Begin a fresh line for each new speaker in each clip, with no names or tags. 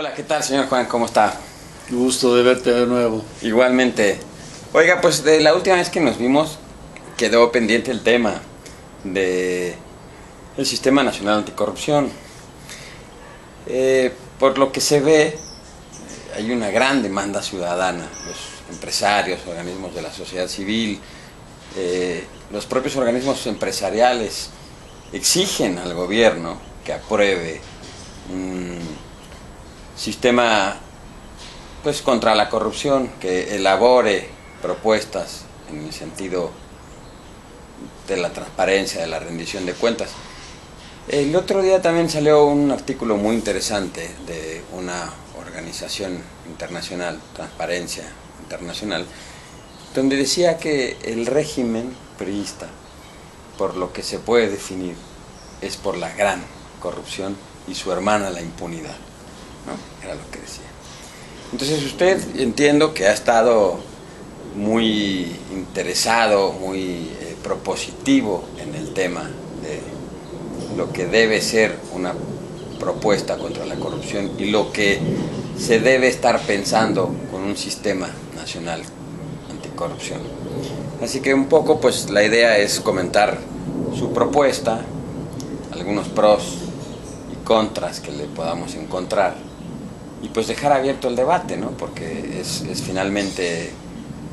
Hola, ¿qué tal, señor Juan? ¿Cómo está?
Gusto de verte de nuevo.
Igualmente. Oiga, pues de la última vez que nos vimos quedó pendiente el tema de el Sistema Nacional Anticorrupción. Por lo que se ve, hay una gran demanda ciudadana. Los empresarios, organismos de la sociedad civil, los propios organismos empresariales exigen al gobierno que apruebe un sistema pues contra la corrupción, que elabore propuestas en el sentido de la transparencia, de la rendición de cuentas. El otro día también salió un artículo muy interesante de una organización internacional, Transparencia Internacional, donde decía que el régimen priista, por lo que se puede definir, es por la gran corrupción y su hermana la impunidad, ¿no? Era lo que decía. Entonces usted, entiendo que ha estado muy interesado, muy propositivo en el tema de lo que debe ser una propuesta contra la corrupción y lo que se debe estar pensando con un sistema nacional anticorrupción. Así que un poco pues la idea es comentar su propuesta, algunos pros y contras que le podamos encontrar y pues dejar abierto el debate, ¿no? Porque es finalmente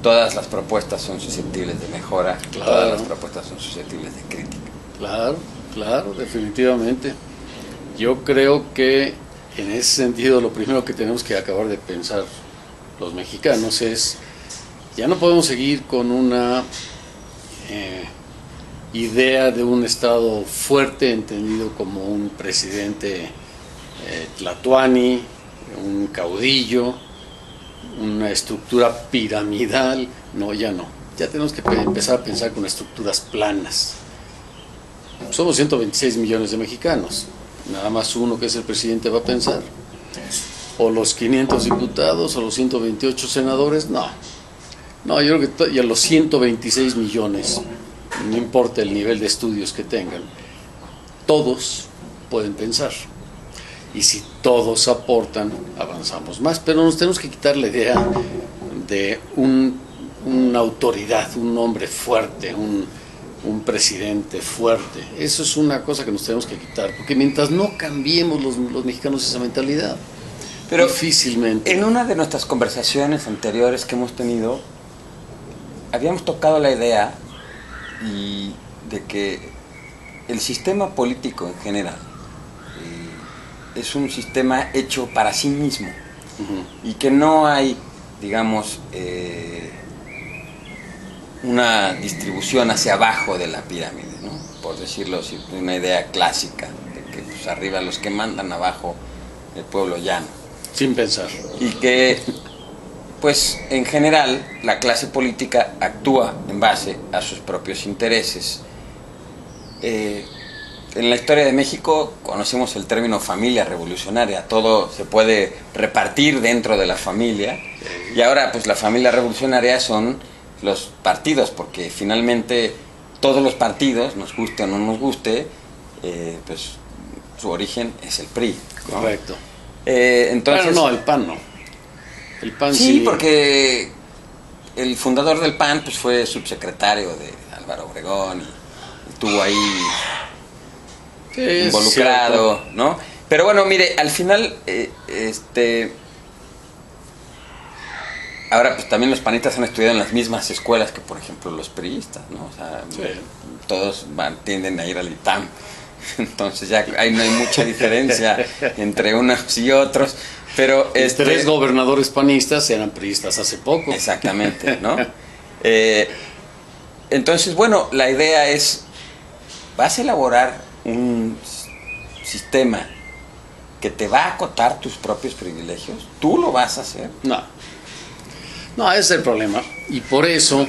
todas las propuestas son susceptibles de mejora,
claro.
Todas las propuestas son susceptibles de crítica.
Claro, definitivamente. Yo creo que en ese sentido lo primero que tenemos que acabar de pensar los mexicanos es, ya no podemos seguir con una idea de un Estado fuerte, entendido como un presidente tlatoani, un caudillo, una estructura piramidal. No, ya no. Ya tenemos que empezar a pensar con estructuras planas. Somos 126 millones de mexicanos. Nada más uno, que es el presidente, va a pensar. O los 500 diputados, o los 128 senadores, no. No, yo creo que ya los 126 millones, no importa el nivel de estudios que tengan, todos pueden pensar. Y si todos aportan, avanzamos más. Pero nos tenemos que quitar la idea de una autoridad, un hombre fuerte, un presidente fuerte. Eso es una cosa que nos tenemos que quitar, porque mientras no cambiemos los mexicanos esa mentalidad,
pero
difícilmente.
En una de nuestras conversaciones anteriores que hemos tenido, habíamos tocado la idea de que el sistema político en general es un sistema hecho para sí mismo, y que no hay, digamos, una distribución hacia abajo de la pirámide, ¿no? Por decirlo así, una idea clásica de que pues, arriba los que mandan, abajo el pueblo llano.
Sin pensar.
Y que, pues, en general, la clase política actúa en base a sus propios intereses. En la historia de México conocemos el término familia revolucionaria. Todo se puede repartir dentro de la familia. Y ahora, pues, la familia revolucionaria son los partidos, porque finalmente todos los partidos, nos guste o no nos guste, pues su origen es el PRI, ¿no?
Correcto.
Entonces,
pero no, el PAN no. El PAN
sí, porque el fundador del PAN pues fue subsecretario de Álvaro Obregón y estuvo ahí involucrado, cierto, ¿no? Pero bueno, mire, al final, ahora pues también los panistas han estudiado en las mismas escuelas que, por ejemplo, los priistas, ¿no? O sea, sí, todos tienden a ir al ITAM. Entonces ya ahí no hay mucha diferencia entre unos y otros, pero
3 gobernadores panistas eran priistas hace poco.
Exactamente, ¿no? Entonces, bueno, la idea es, vas a elaborar un sistema que te va a acotar tus propios privilegios. ¿Tú lo vas a hacer?
No, ese es el problema. Y por eso,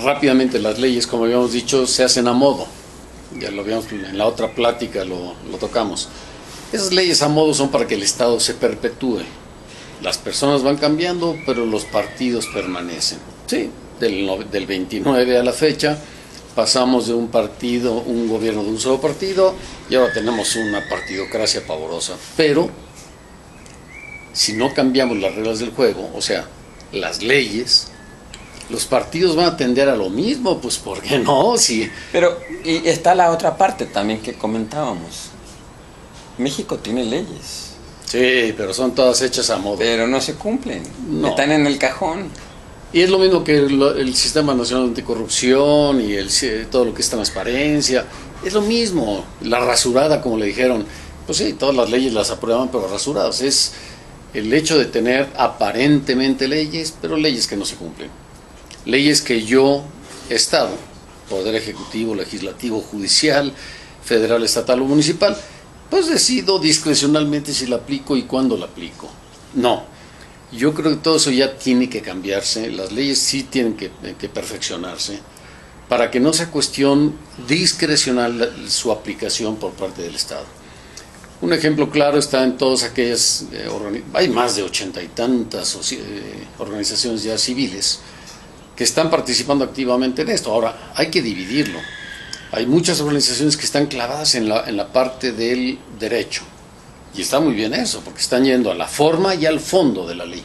rápidamente las leyes, como habíamos dicho, se hacen a modo. Ya lo habíamos en la otra plática, lo tocamos. Esas leyes a modo son para que el Estado se perpetúe. Las personas van cambiando, pero los partidos permanecen. Sí, del 29 a la fecha, pasamos de un partido, un gobierno de un solo partido, y ahora tenemos una partidocracia pavorosa. Pero si no cambiamos las reglas del juego, o sea, las leyes, los partidos van a tender a lo mismo, pues ¿por qué no? Sí.
Pero y está la otra parte también que comentábamos. México tiene leyes.
Sí, pero son todas hechas a modo.
Pero no se cumplen.
No.
Están en el cajón.
Y es lo mismo que el Sistema Nacional Anticorrupción y todo lo que es transparencia. Es lo mismo. La rasurada, como le dijeron. Pues sí, todas las leyes las aprueban, pero rasuradas. Es el hecho de tener aparentemente leyes, pero leyes que no se cumplen. Leyes que yo, Estado, Poder Ejecutivo, Legislativo, Judicial, Federal, Estatal o Municipal, pues decido discrecionalmente si la aplico y cuándo la aplico. No. Yo creo que todo eso ya tiene que cambiarse, las leyes sí tienen que perfeccionarse, para que no sea cuestión discrecional su aplicación por parte del Estado. Un ejemplo claro está en todas aquellas, hay más de 80 y tantas organizaciones ya civiles que están participando activamente en esto. Ahora, hay que dividirlo. Hay muchas organizaciones que están clavadas en la parte del derecho. Y está muy bien eso, porque están yendo a la forma y al fondo de la ley.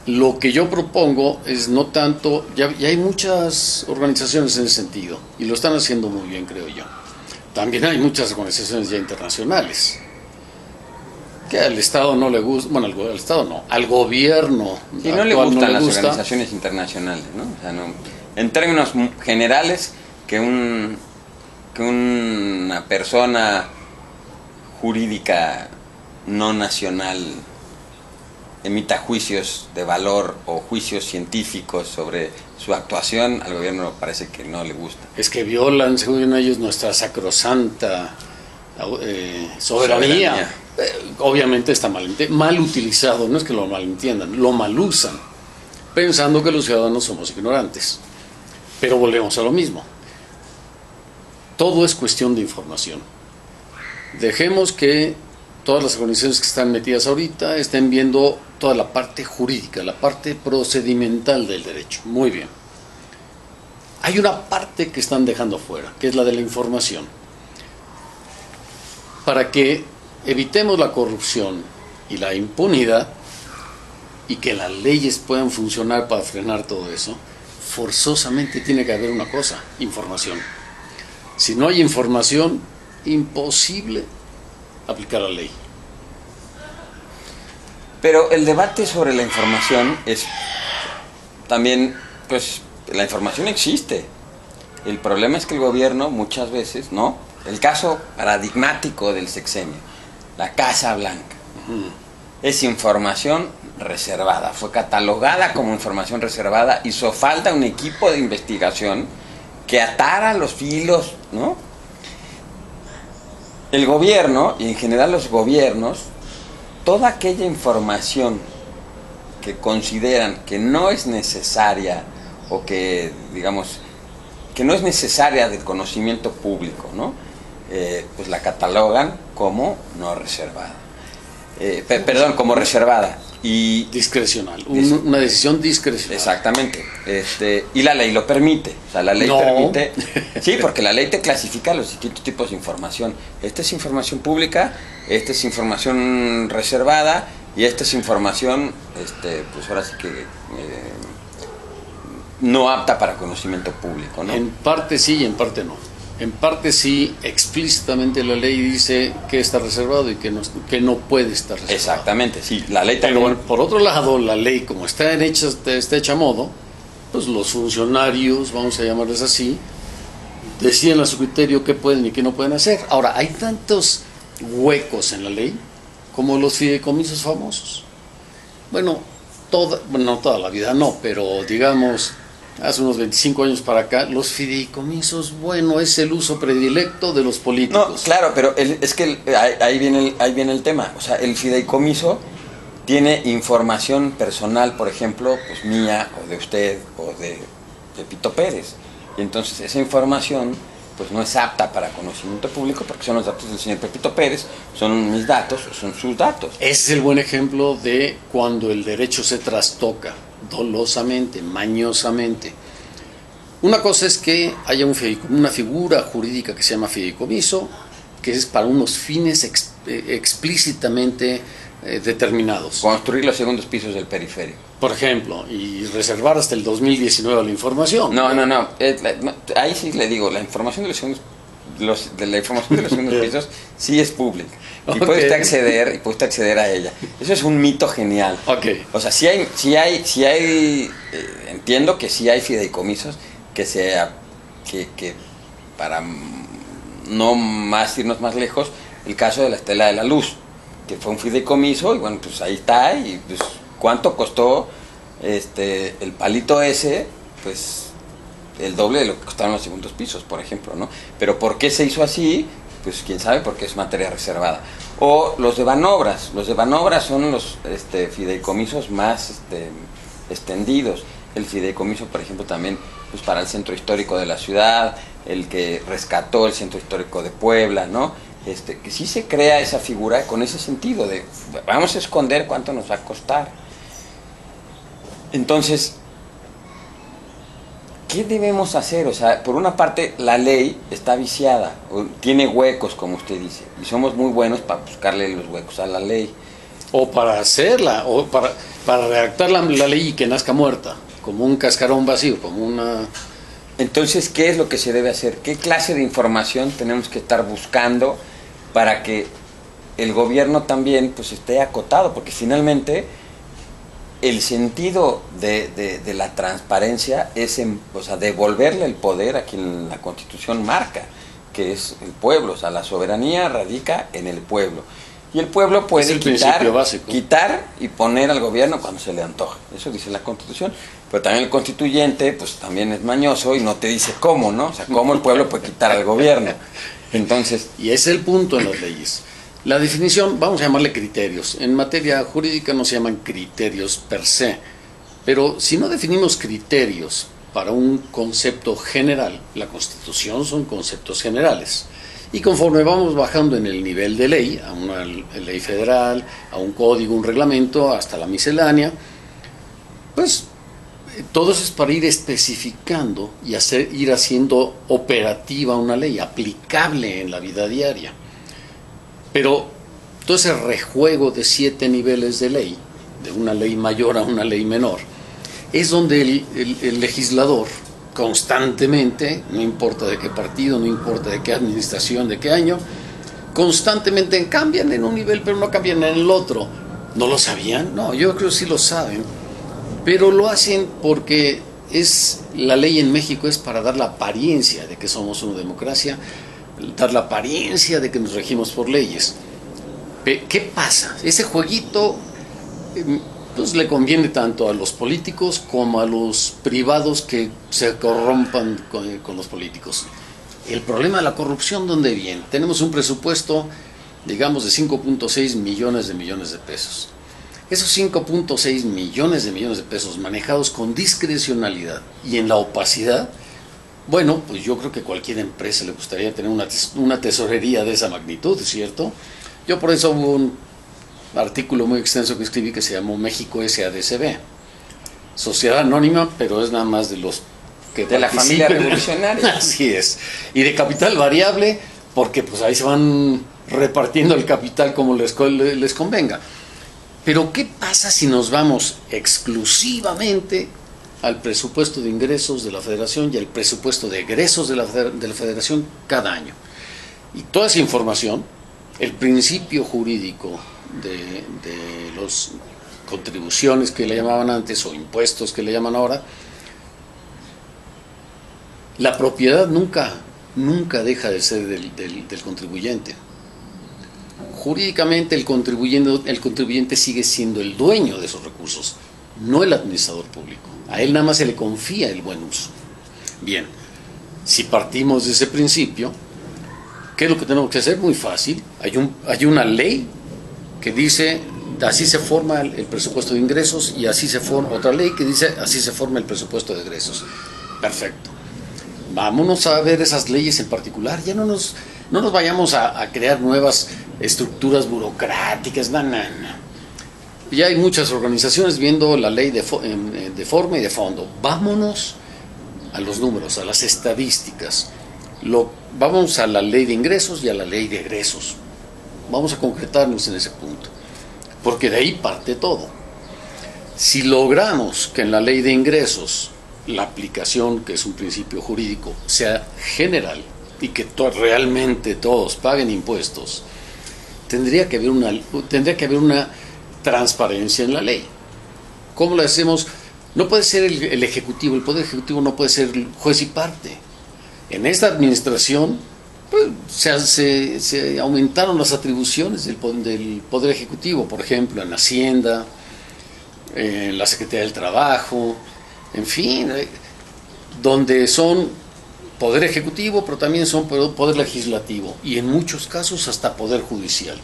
Lo que yo propongo es no tanto, ya hay muchas organizaciones en ese sentido, y lo están haciendo muy bien, creo yo. También hay muchas organizaciones ya internacionales, que al Estado no le gusta, bueno, al Estado no, al gobierno
y no le gustan las organizaciones internacionales, ¿no? O sea, no, en términos generales, que una persona jurídica no nacional emita juicios de valor o juicios científicos sobre su actuación, al gobierno parece que no le gusta.
Es que violan, según ellos, nuestra sacrosanta soberanía. Obviamente está mal utilizado, no es que lo malentiendan, lo mal usan, pensando que los ciudadanos somos ignorantes. Pero volvemos a lo mismo. Todo es cuestión de información. Dejemos que todas las organizaciones que están metidas ahorita estén viendo toda la parte jurídica, la parte procedimental del derecho. Muy bien. Hay una parte que están dejando fuera, que es la de la información. Para que evitemos la corrupción y la impunidad y que las leyes puedan funcionar para frenar todo eso, forzosamente tiene que haber una cosa: información. Si no hay información, imposible aplicar la ley.
Pero el debate sobre la información es también, pues, la información existe. El problema es que el gobierno muchas veces, ¿no? El caso paradigmático del sexenio, la Casa Blanca, es información reservada, fue catalogada como información reservada, hizo falta un equipo de investigación que atara los hilos, ¿no? El gobierno, y en general los gobiernos, toda aquella información que consideran que no es necesaria o que, digamos, que no es necesaria del conocimiento público, ¿no? Pues la catalogan como no reservada. Perdón, como reservada. Y
discrecional, una decisión discrecional.
Exactamente. Y la ley lo permite. O sea, la ley permite. Sí, porque la ley te clasifica los distintos tipos de información. Esta es información pública, esta es información reservada y esta es información, pues ahora sí que no apta para conocimiento público, ¿no?
En parte sí y en parte no. En parte sí, explícitamente la ley dice que está reservado y que no puede estar reservado.
Exactamente, sí, la ley también.
Pero por otro lado, la ley, como está hecha a modo, pues los funcionarios, vamos a llamarles así, deciden a su criterio qué pueden y qué no pueden hacer. Ahora, hay tantos huecos en la ley como los fideicomisos famosos. Bueno, no toda la vida no, pero digamos, hace unos 25 años para acá, los fideicomisos, bueno, es el uso predilecto de los políticos.
No, claro, pero es que ahí viene el tema. O sea, el fideicomiso tiene información personal, por ejemplo, pues mía, o de usted, o de Pepito Pérez. Y entonces esa información pues no es apta para conocimiento público porque son los datos del señor Pepito Pérez, son mis datos, son sus datos.
Ese es el buen ejemplo de cuando el derecho se trastoca dolosamente, mañosamente. Una cosa es que haya una figura jurídica que se llama fideicomiso, que es para unos fines explícitamente determinados.
Construir los segundos pisos del periférico.
Por ejemplo, y reservar hasta el 2019 la información.
No. Ahí sí le digo, la información de los segundos pisos sí es pública. Y
Okay.
puede usted acceder a ella. Eso es un mito genial.
Okay.
O sea, entiendo que sí hay fideicomisos que para no más irnos más lejos, el caso de la Estela de la Luz, que fue un fideicomiso y bueno, pues ahí está, y pues ¿cuánto costó el palito ese? Pues el doble de lo que costaron los segundos pisos, por ejemplo, ¿no? Pero ¿por qué se hizo así? Pues quién sabe, porque es materia reservada. O los de Banobras son los fideicomisos más extendidos. El fideicomiso, por ejemplo, también pues para el centro histórico de la ciudad, el que rescató el centro histórico de Puebla, ¿no? Que sí se crea esa figura con ese sentido de vamos a esconder cuánto nos va a costar. Entonces, ¿qué debemos hacer? O sea, por una parte, la ley está viciada, tiene huecos, como usted dice, y somos muy buenos para buscarle los huecos a la ley.
O para hacerla, o para redactar la ley y que nazca muerta, como un cascarón vacío, como una...
Entonces, ¿qué es lo que se debe hacer? ¿Qué clase de información tenemos que estar buscando para que el gobierno también pues esté acotado? Porque finalmente el sentido de la transparencia es devolverle el poder a quien la Constitución marca, que es el pueblo. O sea, la soberanía radica en el pueblo. Y el pueblo puede quitar y poner al gobierno cuando se le antoja. Eso dice la Constitución. Pero también el constituyente, pues también es mañoso y no te dice cómo, ¿no? O sea, cómo el pueblo puede quitar al gobierno. Entonces...
Y ese es el punto en las leyes. La definición, vamos a llamarle criterios. En materia jurídica no se llaman criterios per se. Pero si no definimos criterios para un concepto general, la Constitución son conceptos generales. Y conforme vamos bajando en el nivel de ley, a una ley federal, a un código, un reglamento, hasta la miscelánea, pues todo eso es para ir especificando y ir haciendo operativa una ley, aplicable en la vida diaria. Pero todo ese rejuego de 7 niveles de ley, de una ley mayor a una ley menor, es donde el legislador constantemente, no importa de qué partido, no importa de qué administración, de qué año, constantemente cambian en un nivel pero no cambian en el otro. ¿No lo sabían? No, yo creo que sí lo saben, pero lo hacen porque la ley en México es para dar la apariencia de que somos una democracia, dar la apariencia de que nos regimos por leyes. ¿Qué pasa? Ese jueguito pues le conviene tanto a los políticos como a los privados que se corrompan con los políticos. El problema de la corrupción, ¿dónde viene? Tenemos un presupuesto, digamos, de 5.6 millones de pesos. Esos 5.6 millones de pesos manejados con discrecionalidad y en la opacidad, bueno, pues yo creo que cualquier empresa le gustaría tener una tesorería de esa magnitud, ¿cierto? Yo por eso hubo un artículo muy extenso que escribí que se llamó México SADCB, sociedad anónima, pero es nada más de los que
de la familia revolucionaria.
Así es, y de capital variable, porque pues ahí se van repartiendo el capital como les convenga. Pero ¿qué pasa si nos vamos exclusivamente al presupuesto de ingresos de la Federación y al presupuesto de egresos de la Federación cada año? Y toda esa información, el principio jurídico de las contribuciones que le llamaban antes o impuestos que le llaman ahora, la propiedad nunca deja de ser del contribuyente. Jurídicamente el contribuyente sigue siendo el dueño de esos recursos, no el administrador público. A él nada más se le confía el buen uso. Bien, si partimos de ese principio, ¿qué es lo que tenemos que hacer? Muy fácil. Hay una ley que dice, así se forma el presupuesto de ingresos, y así se forma otra ley que dice, así se forma el presupuesto de egresos. Perfecto. Vámonos a ver esas leyes en particular. Ya no nos vayamos a crear nuevas estructuras burocráticas. No. Ya hay muchas organizaciones viendo la ley de forma y de fondo. Vámonos a los números, a las estadísticas. Vamos a la ley de ingresos y a la ley de egresos. Vamos a concretarnos en ese punto, porque de ahí parte todo. Si logramos que en la ley de ingresos la aplicación, que es un principio jurídico, sea general y que realmente todos paguen impuestos, tendría que haber una transparencia en la ley. ¿Cómo lo hacemos? No puede ser el Ejecutivo, el Poder Ejecutivo no puede ser juez y parte. En esta administración pues, se aumentaron las atribuciones del Poder Ejecutivo, por ejemplo, en Hacienda, en la Secretaría del Trabajo, en fin, donde son Poder Ejecutivo, pero también son Poder Legislativo y en muchos casos hasta Poder Judicial.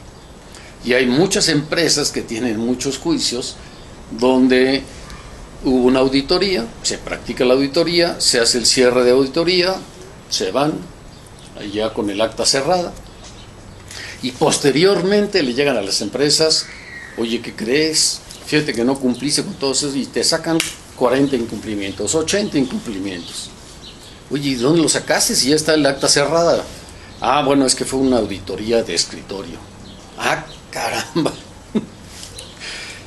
Y hay muchas empresas que tienen muchos juicios donde hubo una auditoría, se practica la auditoría, se hace el cierre de auditoría, se van allá con el acta cerrada y posteriormente le llegan a las empresas, oye, ¿qué crees? Fíjate que no cumpliste con todos esos y te sacan 40 incumplimientos, 80 incumplimientos. Oye, ¿y dónde lo sacaste si ya está el acta cerrada? Ah, bueno, es que fue una auditoría de escritorio. Ah, caramba.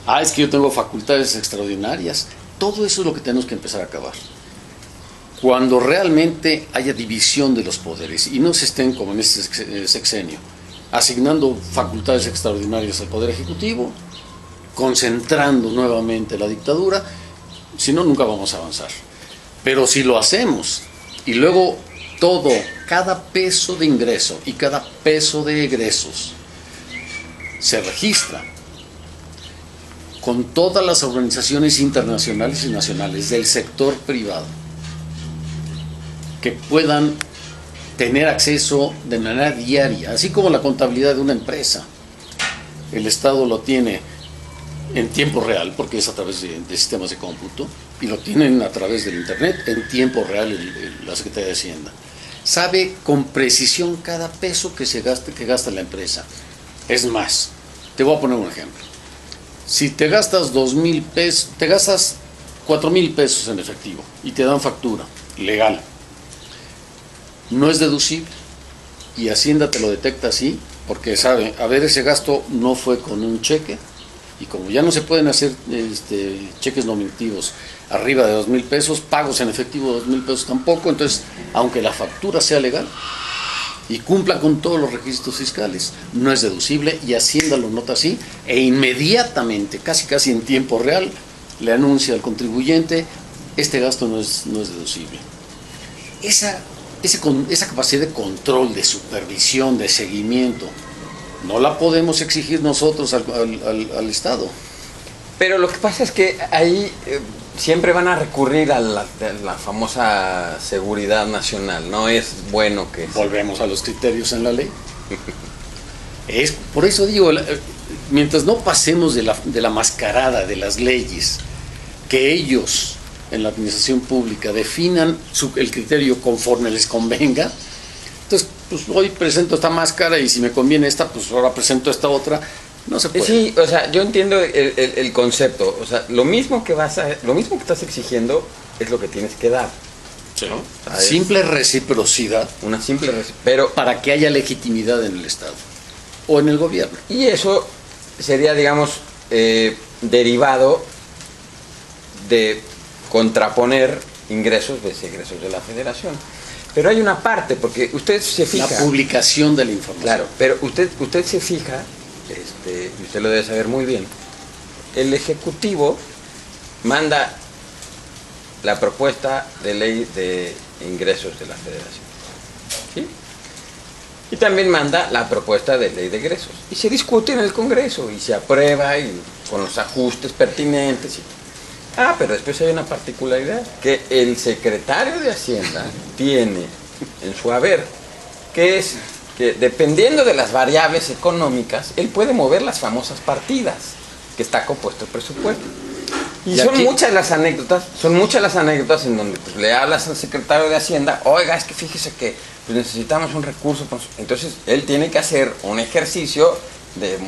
Ah, es que yo tengo facultades extraordinarias. Todo eso es lo que tenemos que empezar a acabar. Cuando realmente haya división de los poderes y no se estén, como en este sexenio, asignando facultades extraordinarias al Poder Ejecutivo, concentrando nuevamente la dictadura, si no, nunca vamos a avanzar. Pero si lo hacemos y luego cada peso de ingreso y cada peso de egresos se registra con todas las organizaciones internacionales y nacionales del sector privado que puedan tener acceso de manera diaria, así como la contabilidad de una empresa. El Estado lo tiene en tiempo real, porque es a través de sistemas de cómputo, y lo tienen a través del Internet en tiempo real la Secretaría de Hacienda. Sabe con precisión cada peso que gasta la empresa. Es más, te voy a poner un ejemplo. Si te gastas 2,000 pesos, te gastas 4,000 pesos en efectivo y te dan factura legal, no es deducible y Hacienda te lo detecta así porque sabe, a ver, ese gasto no fue con un cheque y como ya no se pueden hacer cheques nominativos arriba de 2,000 pesos, pagos en efectivo de 2,000 pesos tampoco, entonces aunque la factura sea legal y cumpla con todos los requisitos fiscales, no es deducible y Hacienda lo nota así e inmediatamente, casi en tiempo real, le anuncia al contribuyente, este gasto no es deducible. Esa capacidad de control, de supervisión, de seguimiento, no la podemos exigir nosotros al Estado.
Pero lo que pasa es que ahí siempre van a recurrir a la famosa seguridad nacional. No es bueno que...
Volvemos a los criterios en la ley. Por eso digo, mientras no pasemos de la mascarada de las leyes, que ellos en la administración pública definan el criterio conforme les convenga, entonces pues hoy presento esta máscara y si me conviene esta, pues ahora presento esta otra. No se puede.
Sí, o sea, yo entiendo el concepto. O sea, lo mismo que estás exigiendo es lo que tienes que dar.
Sí, ¿no? Simple reciprocidad.
Una simple pero
para que haya legitimidad en el Estado o en el gobierno.
Y eso sería, digamos, derivado de contraponer ingresos de la Federación. Pero hay una parte, porque usted se fija...
La publicación de la información.
Claro, pero usted se fija, y usted lo debe saber muy bien, el Ejecutivo manda la propuesta de ley de ingresos de la Federación, ¿sí? Y también manda la propuesta de ley de egresos. Y se discute en el Congreso, y se aprueba y con los ajustes pertinentes. Pero después hay una particularidad, que el secretario de Hacienda tiene en su haber, que es que dependiendo de las variables económicas, él puede mover las famosas partidas que está compuesto el presupuesto. Y son muchas las anécdotas en donde pues, le hablas al secretario de Hacienda, oiga, es que fíjese que pues, necesitamos un recurso. Entonces, él tiene que hacer un ejercicio de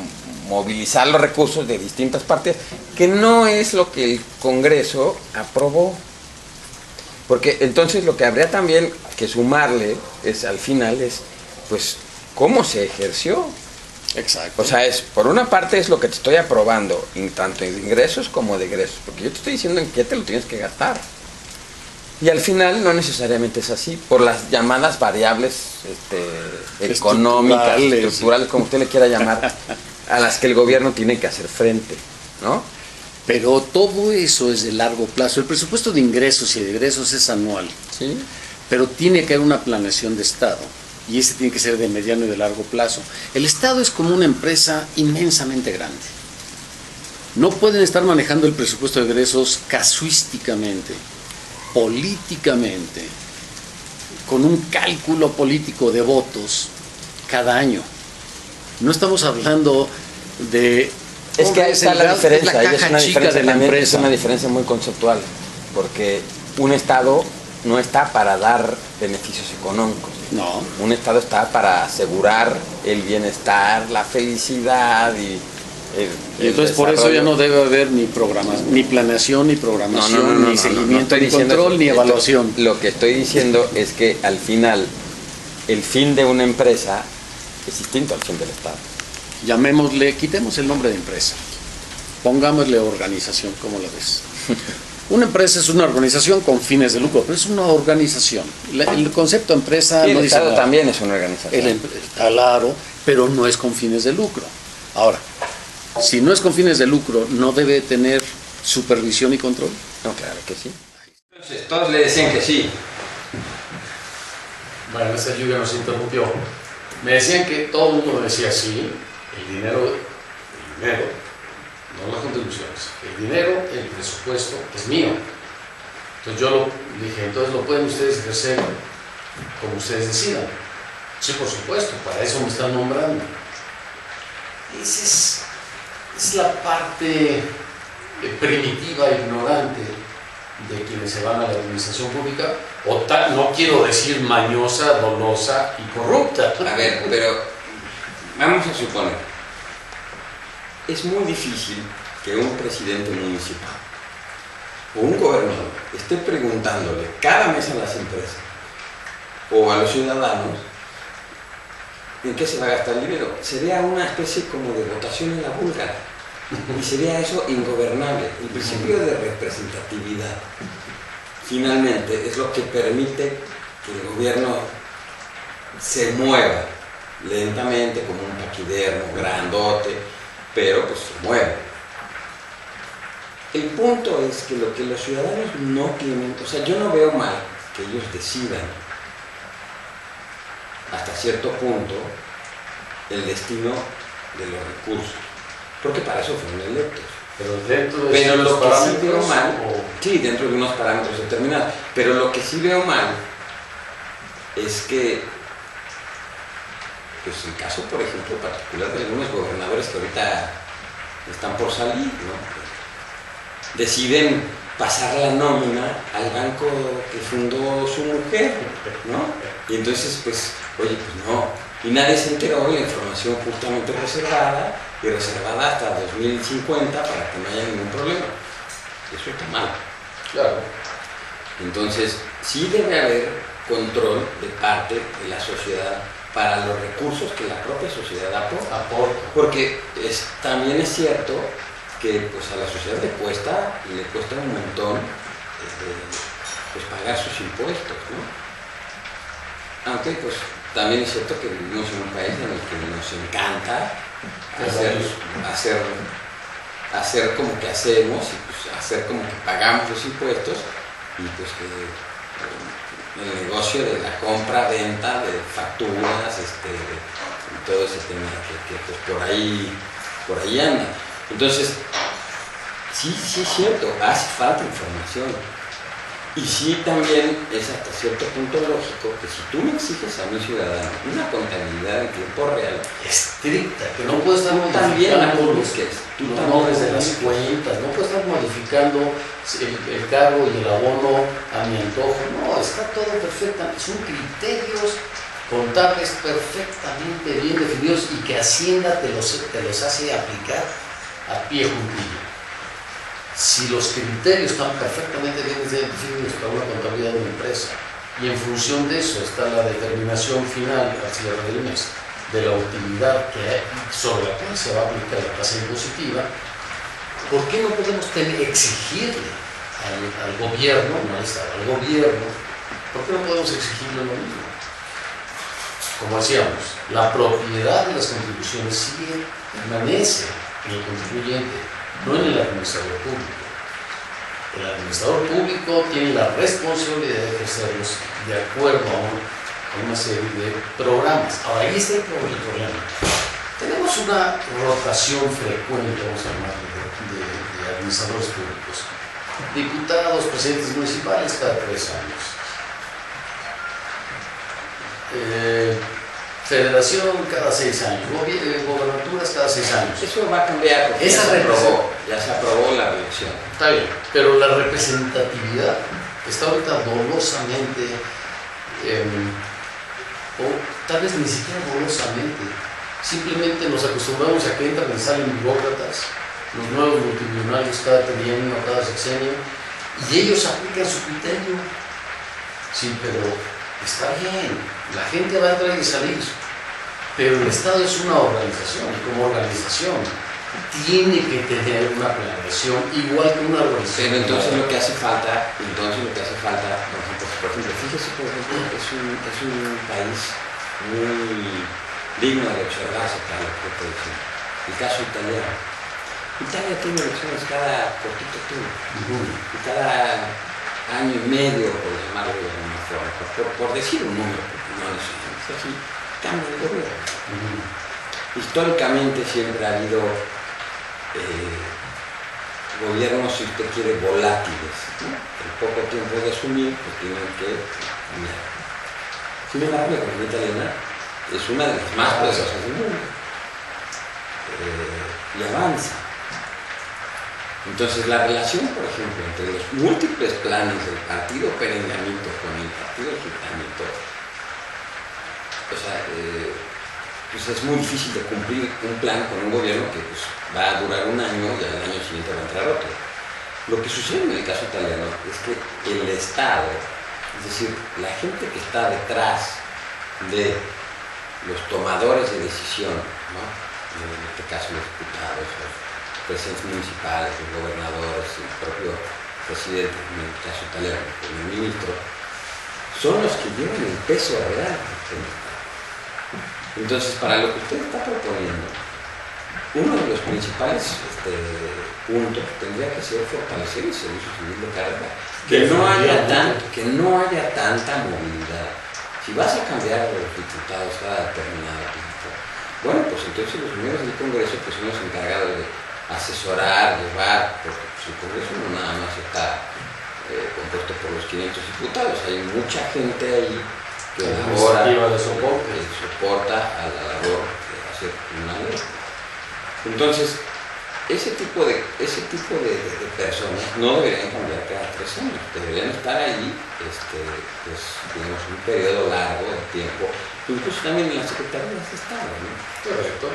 movilizar los recursos de distintas partidas, que no es lo que el Congreso aprobó. Porque entonces lo que habría también que sumarle es, al final, es, pues, cómo se ejerció.
Exacto.
O sea, por una parte es lo que te estoy aprobando, tanto de ingresos como de egresos, porque yo te estoy diciendo en qué te lo tienes que gastar. Y al final no necesariamente es así, por las llamadas variables económicas, estructurales, como usted le quiera llamar, a las que el gobierno tiene que hacer frente, ¿no?
Pero todo eso es de largo plazo. El presupuesto de ingresos y de egresos es anual.
Sí.
Pero tiene que haber una planeación de Estado. Y ese tiene que ser de mediano y de largo plazo. El Estado es como una empresa inmensamente grande. No pueden estar manejando el presupuesto de egresos casuísticamente, políticamente, con un cálculo político de votos cada año. No estamos hablando de...
Es que ahí está la diferencia,
es la caja chica de la empresa.
Es una diferencia muy conceptual, porque un Estado no está para dar beneficios económicos.
No.
Un Estado está para asegurar el bienestar, la felicidad y
entonces por eso ya no debe haber ni planeación, ni programación, ni seguimiento, ni control, ni evaluación.
Lo que estoy diciendo es que al final el fin de una empresa es distinto al fin del Estado.
Llamémosle, quitemos el nombre de empresa, pongámosle organización, ¿cómo la ves? Una empresa es una organización con fines de lucro, pero es una organización. El concepto empresa...
Y el
no
Estado
dice
también es una organización.
Claro, pero no es con fines de lucro. Ahora, si no es con fines de lucro, ¿no debe tener supervisión y control?
No, claro que sí. Entonces, todos le decían que sí.
Bueno, esa lluvia nos interrumpió. Me decían que todo el mundo me decía sí, el dinero, no las contribuciones, el dinero, el presupuesto es mío. Entonces yo dije, entonces lo pueden ustedes ejercer como ustedes decidan. Sí, por supuesto, para eso me están nombrando. Esa es la parte primitiva, ignorante de quienes se van a la administración pública, no quiero decir mañosa, dolosa y corrupta.
A ver, pero vamos a suponer, es muy difícil que un presidente municipal o un gobernador esté preguntándole cada mes a las empresas o a los ciudadanos en qué se va a gastar el dinero. Sería una especie como de votación en la búlgara y sería eso ingobernable. El principio de representatividad finalmente es lo que permite que el gobierno se mueva lentamente como un paquidermo grandote, pero pues se mueve. El punto es que lo que los ciudadanos no tienen, o sea, yo no veo mal que ellos decidan hasta cierto punto el destino de los recursos, porque para eso fueron electos.
Pero dentro de
lo que sí veo mal, sí, dentro de unos parámetros determinados, pero lo que sí veo mal es que, pues el caso, por ejemplo, particular de algunos gobernadores que ahorita están por salir, ¿no? Deciden pasar la nómina al banco que fundó su mujer, ¿no? Y entonces, pues, oye, pues no. Y nadie se enteró de la información justamente reservada y reservada hasta 2050 para que no haya ningún problema. Eso está mal.
Claro.
Entonces, sí debe haber control de parte de la sociedad para los recursos que la propia sociedad aporta. Porque también es cierto que pues, a la sociedad le cuesta un montón pues, pagar sus impuestos, ¿no? Aunque pues también es cierto que vivimos en un país en el que nos encanta hacer como que hacemos y pues, hacer como que pagamos los impuestos y pues que el negocio de la compra, venta, de facturas, y todo ese tema que pues, por ahí anda. Entonces, sí es cierto, hace falta información. Y sí también es hasta cierto punto lógico que si tú me exiges a mi ciudadano una contabilidad en tiempo real
estricta, que no puedes estar modificando los nombres de las cuentas, no puedes estar modificando el cargo y el abono a mi antojo, no, está todo perfecto, son criterios contables perfectamente bien definidos y que Hacienda te los hace aplicar a pie juntillo. si los criterios están perfectamente bien definidos para una contabilidad de una empresa, y en función de eso está la determinación final al cierre del mes de la utilidad sobre la cual se va a aplicar la tasa impositiva, ¿por qué no podemos exigirle al gobierno, no al Estado, al gobierno, por qué no podemos exigirle lo mismo? Como decíamos, la propiedad de las contribuciones permanece en el contribuyente, no en el administrador público. El administrador público tiene la responsabilidad de ejercerlos de acuerdo a una serie de programas. Ahora, ahí está el problema. Tenemos una rotación frecuente, vamos a llamarlo, de administradores públicos. Diputados, presidentes municipales cada 3 años. Federación cada 6 años. Gobernaturas cada 6 años.
Eso va a cambiar porque ya se aprobó la reelección.
Está bien, pero la representatividad está ahorita dolosamente, o tal vez ni siquiera dolosamente, simplemente nos acostumbramos a que entran y salen burócratas, los nuevos multimillonarios cada trienio, cada sexenio, y ellos aplican su criterio. Sí, pero está bien, la gente va a entrar y salir, pero el Estado es una organización, y como organización tiene que tener una planeación igual que una organización.
Pero entonces lo que hace falta, por ejemplo, fíjese, por ejemplo, es un país muy digno de observarse para lo que puede decir. El caso italiano. Italia tiene elecciones cada poquito tiempo, y cada año y medio, por llamarlo de alguna forma, por decir un número, porque no es así, cambia el gobierno. Históricamente siempre ha habido gobiernos, si usted quiere, volátiles, ¿no? En poco tiempo de asumir, pues tienen que cambiar. Sin embargo, la economía italiana es una de las más poderosas del mundo y avanza. Entonces, la relación, por ejemplo, entre los múltiples planes del partido perenganito con el partido sultanito, o sea, pues es muy difícil de cumplir un plan con un gobierno que pues, va a durar un año y al año siguiente va a entrar otro. Lo que sucede en el caso italiano es que el Estado, es decir, la gente que está detrás de los tomadores de decisión, ¿no? En este caso los diputados, los presidentes municipales, los gobernadores, el propio presidente, en el caso italiano, el primer ministro, son los que llevan el peso real del Estado. Entonces, para lo que usted está proponiendo, uno de los principales puntos tendría que ser fortalecer el servicio civil de carrera, que no haya tanta movilidad. Si vas a cambiar los diputados cada determinado tiempo, bueno, pues entonces los miembros del Congreso pues son los encargados de asesorar, llevar, porque pues, el Congreso no nada más está compuesto por los 500 diputados, hay mucha gente ahí que elabora, soporta a la labor de hacer una ley. Entonces, ese tipo de personas no deberían cambiar cada 3 años, deberían estar ahí, pues, digamos, un periodo largo de tiempo, incluso también en las secretarías de Estado, ¿no?
Correcto.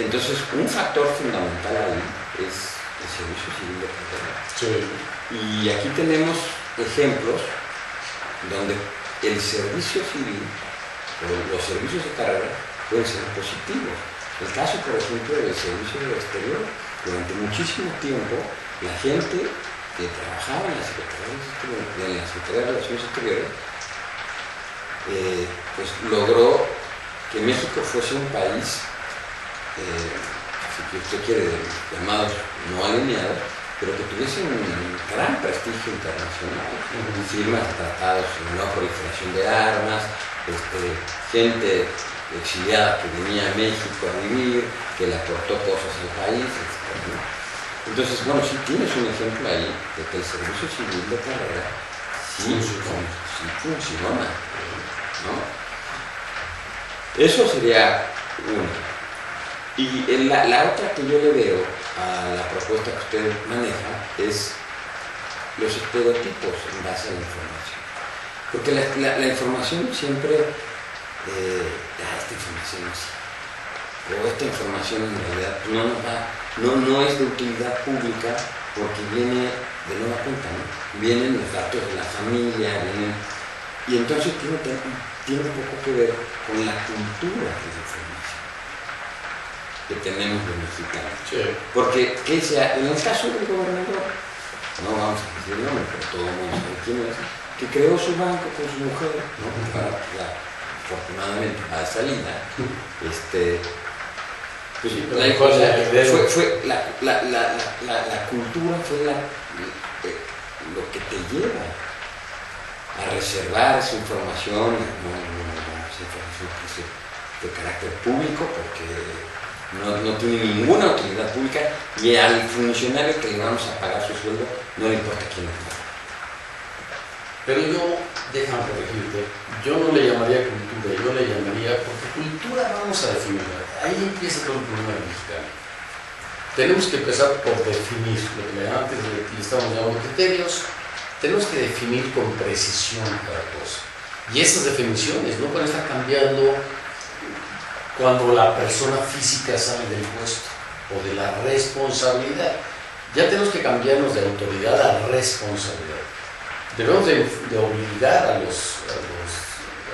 Entonces, un factor fundamental ahí es el servicio civil de carrera.
Sí.
Y aquí tenemos ejemplos donde el servicio civil o los servicios de carrera pueden ser positivos. El caso, por ejemplo, del servicio del exterior. Durante muchísimo tiempo, la gente que trabajaba en la Secretaría de Relaciones Exteriores, pues logró que México fuese un país, si usted quiere, llamados no alineados, pero que tuviese un gran prestigio internacional, firmas de tratados de no proliferación de armas, gente exiliada que venía a México a vivir, que le aportó cosas al país, etc. Entonces, bueno, sí tienes un ejemplo ahí de que el servicio civil de carrera sí funciona, ¿no? Eso sería uno. Y la otra que yo le veo a la propuesta que usted maneja es los estereotipos en base a la información. Porque la información siempre, esta información así, o esta información en realidad no es de utilidad pública porque viene de nueva cuenta, ¿no? Vienen los datos de la familia, y entonces tiene un poco que ver con la cultura de la información que tenemos los mexicanos.
Sí.
Porque, en el caso del gobernador, no vamos a decir el nombre, pero todo el mundo sabe quién es, que creó su banco con su mujer, ¿no? Para afortunadamente a la salida, pues
Sí,
la cultura fue lo que te lleva a reservar esa información, esa información que es de carácter público, porque no tiene ninguna utilidad pública, y al funcionario que le vamos a pagar su sueldo no le importa quién es.
Pero déjame corregirte, yo no le llamaría cultura, yo le llamaría, porque cultura vamos a definirla, ahí empieza todo el problema del mexicano. Tenemos que empezar por definir lo que antes le estamos llamando criterios, tenemos que definir con precisión cada cosa. Y esas definiciones no pueden estar cambiando cuando la persona física sale del puesto o de la responsabilidad. Ya tenemos que cambiarnos de autoridad a responsabilidad. Debemos de obligar a los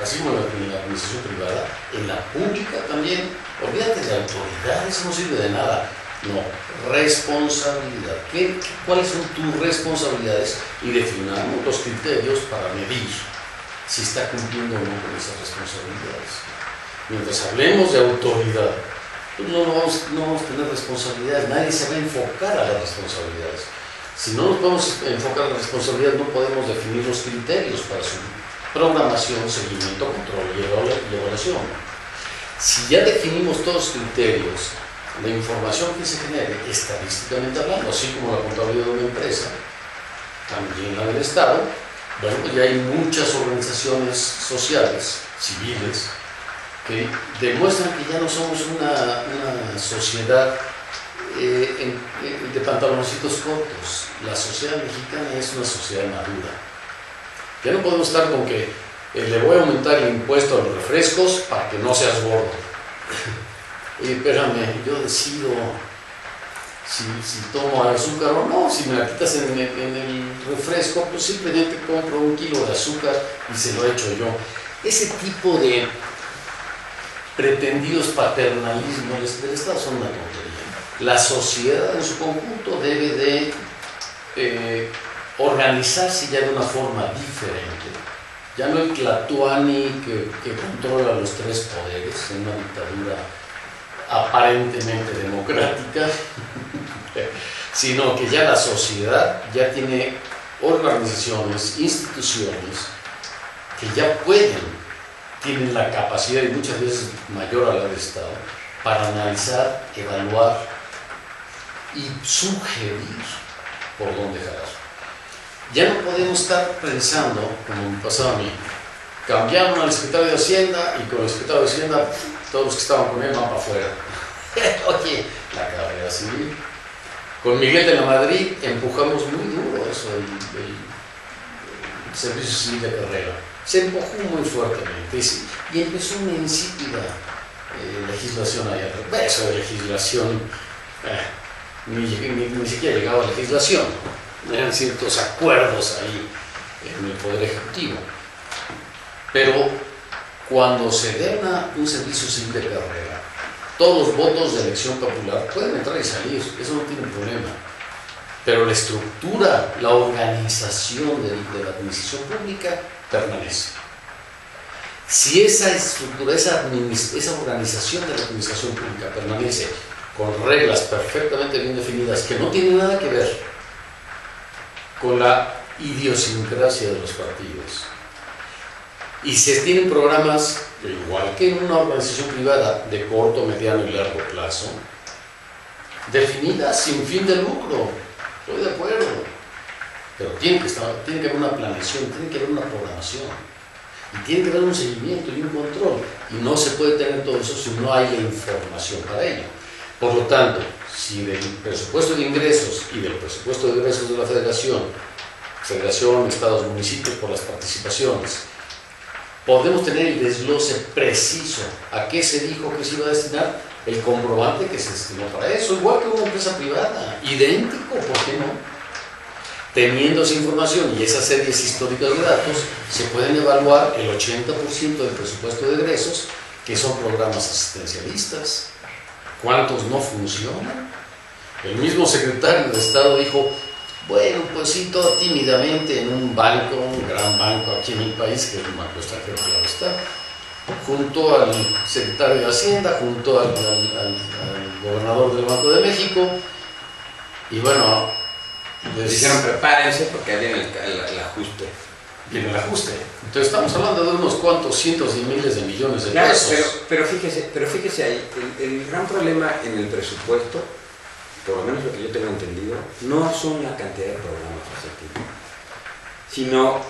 así como en la administración privada, en la pública también, olvídate de autoridad, eso no sirve de nada. No, responsabilidad. ¿Cuáles son tus responsabilidades? Y definamos los criterios para medir si está cumpliendo o no con esas responsabilidades. Mientras hablemos de autoridad, pues no vamos a tener responsabilidades, nadie se va a enfocar a las responsabilidades. Si no nos vamos a enfocar a las responsabilidades, no podemos definir los criterios para su programación, seguimiento, control y evaluación. Si ya definimos todos los criterios, la información que se genere, estadísticamente hablando, así como la contabilidad de una empresa, también la del Estado, bueno, pues ya hay muchas organizaciones sociales, civiles, que demuestran que ya no somos una sociedad de pantaloncitos cortos. La sociedad mexicana es una sociedad madura. Ya no podemos estar con que le voy a aumentar el impuesto a los refrescos para que no seas gordo. Oye, espérame, yo decido si tomo azúcar o no. Si me la quitas en el refresco, pues simplemente compro 1 kilo de azúcar y se lo echo yo. Ese tipo de pretendidos paternalismos del Estado son una tontería. La sociedad en su conjunto debe de organizarse ya de una forma diferente. Ya no el tlatoani que controla los 3 poderes en una dictadura aparentemente democrática, sino que ya la sociedad ya tiene organizaciones, instituciones que ya tienen la capacidad, y muchas veces mayor a la del Estado, para analizar, evaluar y sugerir por dónde jalar. Ya no podemos estar pensando, como me pasaba a mí, cambiaron al secretario de Hacienda y con el secretario de Hacienda todos los que estaban con él van para afuera. Oye, la carrera civil. Con Miguel de la Madrid empujamos muy duro eso, el servicio civil de carrera. Se empujó muy fuertemente y empezó una insípida legislación allá. Eso de legislación, ni siquiera llegaba a legislación. Eran ciertos acuerdos ahí en el Poder Ejecutivo. Pero cuando se dé un servicio civil de carrera, todos los votos de elección popular pueden entrar y salir, eso no tiene problema. Pero la estructura, la organización de la administración pública permanece. Si esa estructura, esa organización de la administración pública permanece con reglas perfectamente bien definidas que no tienen nada que ver con la idiosincrasia de los partidos, y se tienen programas, igual que en una organización privada, de corto, mediano y largo plazo, definidas sin fin de lucro, estoy de acuerdo, pero tiene que haber una planeación, tiene que haber una programación, y tiene que haber un seguimiento y un control, y no se puede tener todo eso si no hay la información para ello. Por lo tanto, si del presupuesto de ingresos y del presupuesto de egresos de la Federación, estados, municipios, por las participaciones, podemos tener el desglose preciso a qué se dijo que se iba a destinar, el comprobante que se destinó para eso, igual que una empresa privada, idéntico, ¿por qué no? Teniendo esa información y esas series históricas de datos, se pueden evaluar el 80% del presupuesto de egresos, que son programas asistencialistas. ¿Cuántos no funcionan? El mismo secretario de Estado dijo, bueno, pues sí, todo tímidamente en un banco, un gran banco aquí en el país, que es un banco extranjero, claro está, junto al secretario de Hacienda, junto al gobernador del Banco de México, y bueno,
les dijeron prepárense porque viene el ajuste.
Viene el ajuste. Entonces estamos hablando de unos cuantos cientos de miles de millones de pesos.
Pero fíjese ahí, el gran problema en el presupuesto, por lo menos lo que yo tengo entendido, no son la cantidad de programas a ese tipo, sino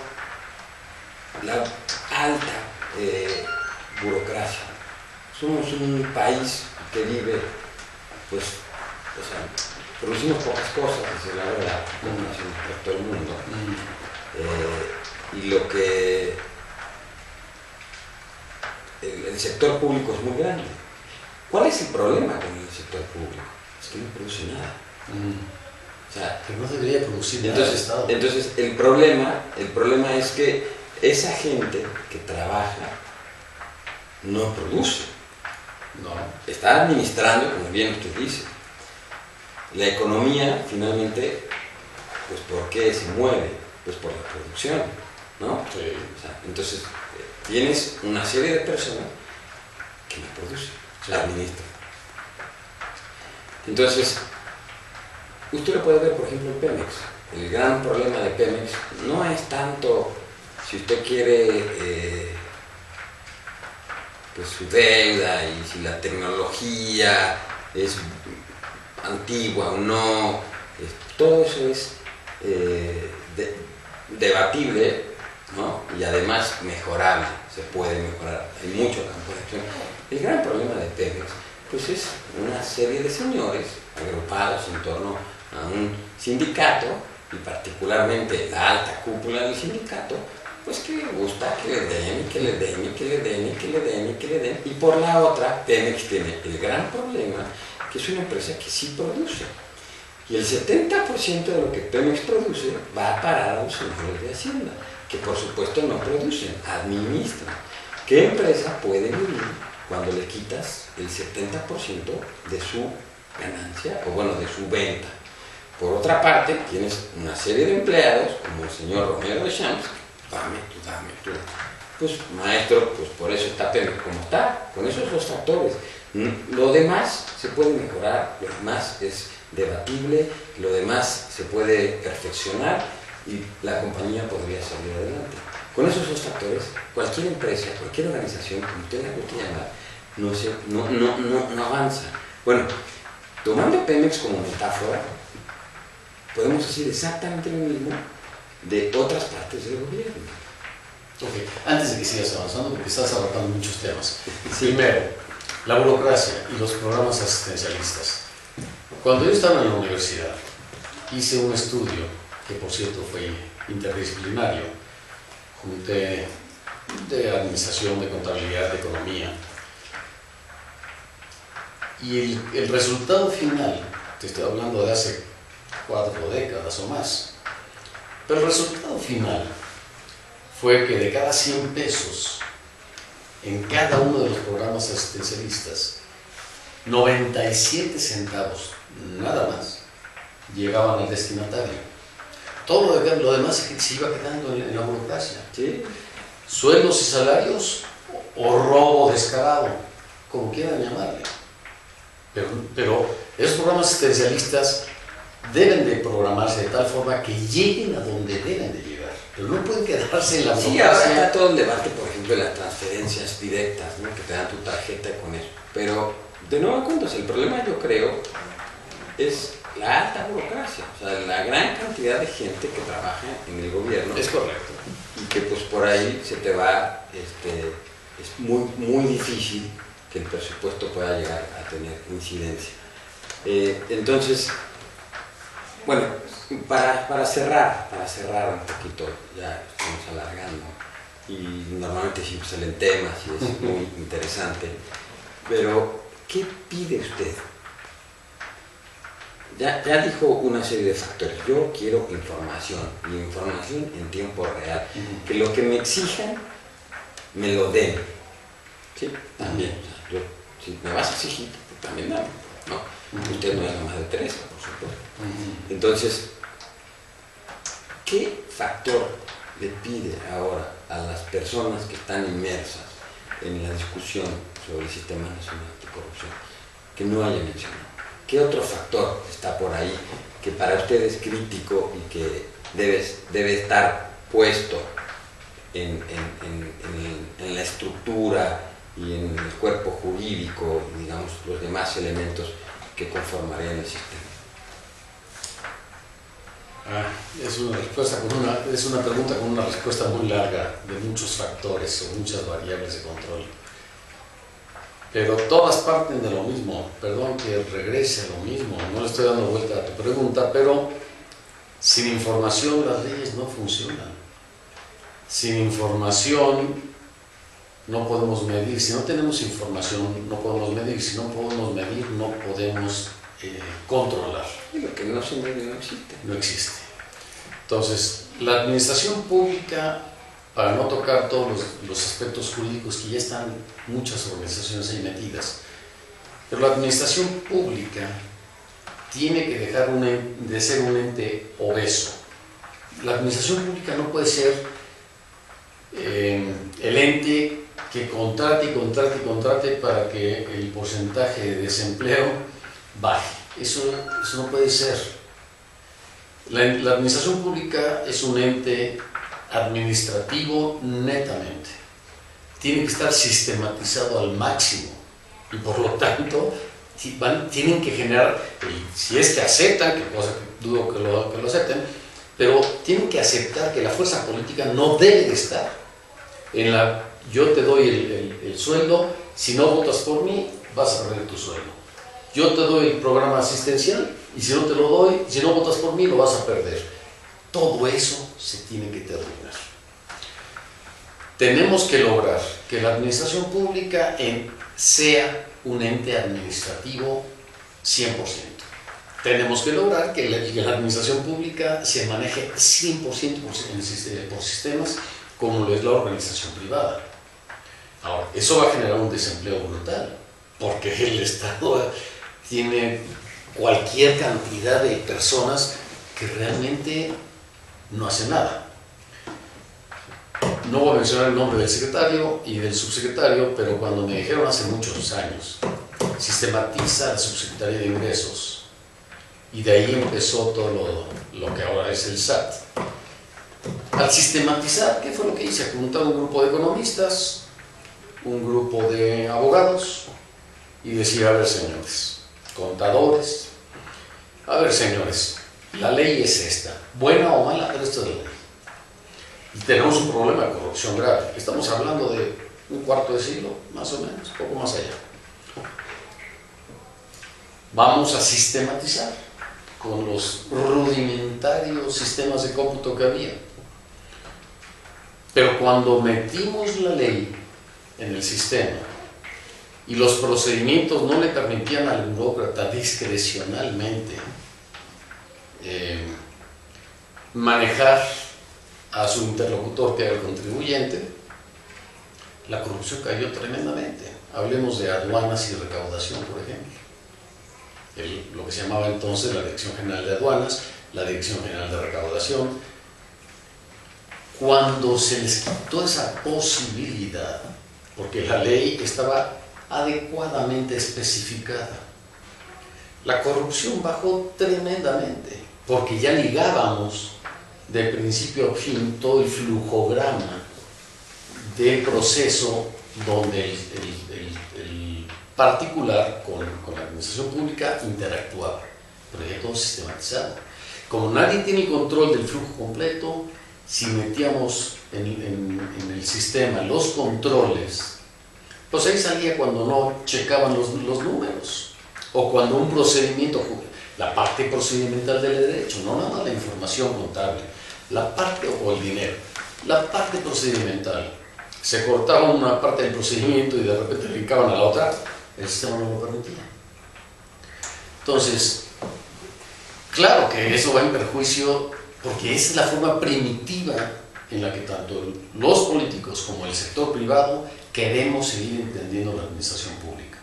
la alta burocracia. Somos un país que vive, pues, o sea, producimos pocas cosas, es la verdad, comparación con todo el mundo. Y lo que el sector público es muy grande. ¿Cuál es el problema con el sector público? Es que no produce nada. O sea,
que no debería producir nada el Estado.
Entonces el problema es que esa gente que trabaja no produce.
No.
Está administrando, como bien usted dice. La economía, finalmente, pues ¿por qué se mueve? Pues por la producción, ¿no?
Sí.
O sea, entonces, tienes una serie de personas que no producen,
sí,
administran. Entonces, usted lo puede ver, por ejemplo, en Pemex. El gran problema de Pemex no es tanto, si usted quiere, pues su deuda y si la tecnología es antigua o no, todo eso es debatible, ¿no? Y además mejorable, se puede mejorar, hay mucho campo de acción. El gran problema de Pemex pues es una serie de señores agrupados en torno a un sindicato y particularmente la alta cúpula del sindicato, pues que le gusta que le den, que le den, y que le den, y que le den, y que le den. Y por la otra, Pemex tiene el gran problema que es una empresa que sí produce. Y el 70% de lo que Pemex produce va a parar a los señores de Hacienda, que por supuesto no producen, administran. ¿Qué empresa puede vivir cuando le quitas el 70% de su ganancia, o bueno, de su venta? Por otra parte, tienes una serie de empleados, como el señor Romero de Champs, dame tú. Pues maestro, pues por eso está Pemex como está, con esos dos factores. Lo demás se puede mejorar, lo demás es debatible, lo demás se puede perfeccionar y la compañía podría salir adelante. Con esos dos factores, cualquier empresa, cualquier organización, como usted la guste llamar, no avanza. Bueno, tomando Pemex como metáfora, podemos decir exactamente lo mismo de otras partes del gobierno.
Okay. Antes de que sigas avanzando, porque estás abarcando muchos temas. Sí. Primero, la burocracia y los programas asistencialistas. Cuando yo estaba en la universidad, hice un estudio, que por cierto fue interdisciplinario, junté de administración, de contabilidad, de economía, y el resultado final, te estoy hablando de hace 4 décadas o más, pero el resultado final fue que de cada 100 pesos en cada uno de los programas asistencialistas, 97 centavos, nada más, llegaban al destinatario. Todo lo demás se iba quedando en la burocracia.
¿Sí?
Sueldos y salarios o robo descarado, como quieran llamarle. Pero esos programas asistencialistas deben de programarse de tal forma que lleguen a donde deben de llegar, pero no pueden quedarse en la burocracia.
Sí, ahora está todo el debate, por ejemplo, de las transferencias directas, ¿no? Que te dan tu tarjeta con eso. Pero, de nuevo cuentas, el problema yo creo es la alta burocracia, o sea, la gran cantidad de gente que trabaja en el gobierno.
Es correcto.
Y que pues por ahí se te va, es muy difícil que el presupuesto pueda llegar a tener incidencia. Entonces, bueno, para cerrar un poquito, ya estamos alargando, y normalmente siempre salen temas y es muy interesante, pero ¿qué pide usted ya dijo una serie de factores. Yo quiero información, y información en tiempo real. Que lo que me exijan, me lo den. Sí, también. O sea, si me vas a exigir, pues también dame, ¿no? Usted no es la madre de Teresa, por supuesto. Entonces, ¿qué factor le pide ahora a las personas que están inmersas en la discusión sobre el Sistema Nacional Anticorrupción que no haya mencionado? ¿Qué otro factor está por ahí que para usted es crítico y que debe estar puesto en la estructura y en el cuerpo jurídico, digamos, los demás elementos que conformarían el sistema?
Es una pregunta con una respuesta muy larga, de muchos factores o muchas variables de control. Pero todas parten de lo mismo. Perdón que regrese a lo mismo, no le estoy dando vuelta a tu pregunta, pero sin información las leyes no funcionan. Sin información no podemos medir. Si no tenemos información no podemos medir. Si no podemos medir no podemos controlar.
Y lo que no se mide no existe.
No existe. Entonces, la administración pública, para no tocar todos los aspectos jurídicos que ya están muchas organizaciones ahí metidas, pero la administración pública tiene que dejar de ser un ente obeso. La administración pública no puede ser el ente que contrate y contrate y contrate para que el porcentaje de desempleo baje. Eso no puede ser. La administración pública es un ente administrativo netamente. Tiene que estar sistematizado al máximo y por lo tanto tienen que generar, si es que aceptan, que cosa que dudo que lo acepten, pero tienen que aceptar que la fuerza política no debe de estar en yo te doy el sueldo, si no votas por mí vas a perder tu sueldo. Yo te doy el programa asistencial y si no te lo doy, si no votas por mí lo vas a perder. Todo eso se tiene que terminar. Tenemos que lograr que la administración pública sea un ente administrativo 100%. Tenemos que lograr que la administración pública se maneje 100% por sistemas como lo es la organización privada. Ahora, eso va a generar un desempleo brutal, porque el Estado tiene cualquier cantidad de personas que realmente no hacen nada. No voy a mencionar el nombre del secretario y del subsecretario, pero cuando me dijeron hace muchos años, sistematiza la subsecretaría de ingresos, y de ahí empezó todo lo que ahora es el SAT. Al sistematizar, ¿qué fue lo que hice? Juntar un grupo de economistas, un grupo de abogados, y decir, a ver señores, contadores, a ver señores, la ley es esta, buena o mala, pero esta es la ley. Y tenemos un problema de corrupción grave. Estamos hablando de un cuarto de siglo, más o menos, poco más allá. Vamos a sistematizar con los rudimentarios sistemas de cómputo que había. Pero cuando metimos la ley en el sistema y los procedimientos no le permitían al burócrata discrecionalmente manejar a su interlocutor, que era el contribuyente, la corrupción cayó tremendamente. Hablemos de aduanas y recaudación, por ejemplo. Lo que se llamaba entonces la Dirección General de Aduanas, la Dirección General de Recaudación. Cuando se les quitó esa posibilidad, porque la ley estaba adecuadamente especificada, la corrupción bajó tremendamente, porque ya ligábamos de principio a fin todo el flujograma del proceso donde el particular con la administración pública interactuaba, pero ya todo sistematizado. Como nadie tiene control del flujo completo, si metíamos en el sistema los controles, pues ahí salía cuando no checaban los números, o cuando un procedimiento, la parte procedimental del derecho, no nada más la información contable, la parte o el dinero, la parte procedimental, se cortaba una parte del procedimiento y de repente brincaban a la otra, el sistema no lo permitía. Entonces, Claro que eso va en perjuicio, porque esa es la forma primitiva en la que tanto los políticos como el sector privado queremos seguir entendiendo la administración pública.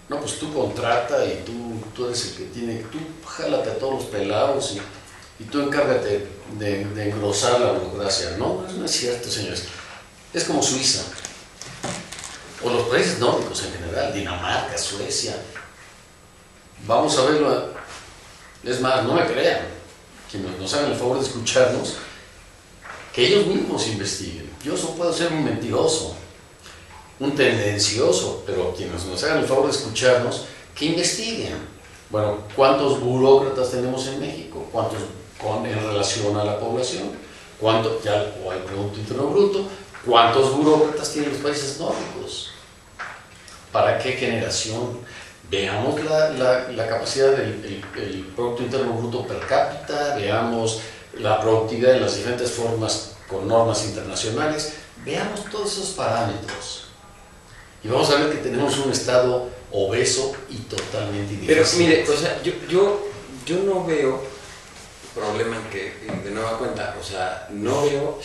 No, pues tú contrata y tú eres el que tiene, tú jálate a todos los pelados y tú encárgate de engrosar la burocracia. No, no es cierto, señores. Es como Suiza, o los países nórdicos en general, Dinamarca, Suecia. Vamos a verlo. Es más, no me crean, que nos hagan el favor de escucharnos, que ellos mismos investiguen. Yo solo puedo ser un mentiroso, un tendencioso, pero quienes nos hagan el favor de escucharnos, que investiguen. Bueno, ¿cuántos burócratas tenemos en México? ¿Cuántos en relación a la población? ¿Cuánto ya o al Producto Interno Bruto? ¿Cuántos burócratas tienen los países nórdicos? ¿Para qué generación? Veamos la capacidad del Producto Interno Bruto per cápita, veamos la productividad en las diferentes formas con normas internacionales, veamos todos esos parámetros. Y vamos a ver que tenemos un Estado obeso y totalmente ineficiente.
Pero mire, o sea, yo no veo problema en que, de nueva cuenta, o sea, no veo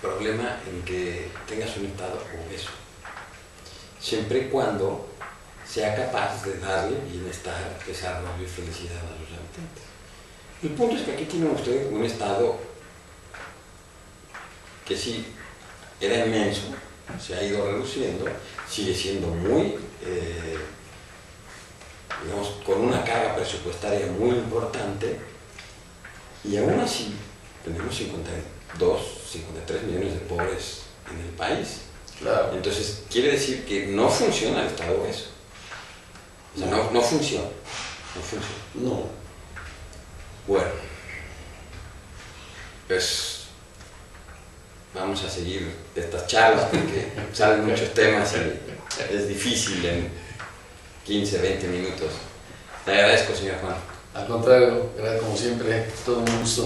problema en que tengas un Estado obeso, siempre y cuando sea capaz de darle bienestar, desarrollo y felicidad a los habitantes. El punto es que aquí tienen ustedes un Estado que sí era inmenso, se ha ido reduciendo, sigue siendo muy, digamos, con una carga presupuestaria muy importante, y aún así tenemos 53 millones de pobres en el país.
Claro.
Entonces, quiere decir que no funciona el Estado obeso. O sea, no funciona. No funciona.
No.
Bueno, pues vamos a seguir estas charlas porque salen muchos temas y es difícil en 15, 20 minutos. Le agradezco, señor Juan.
Al contrario, como siempre, todo un gusto.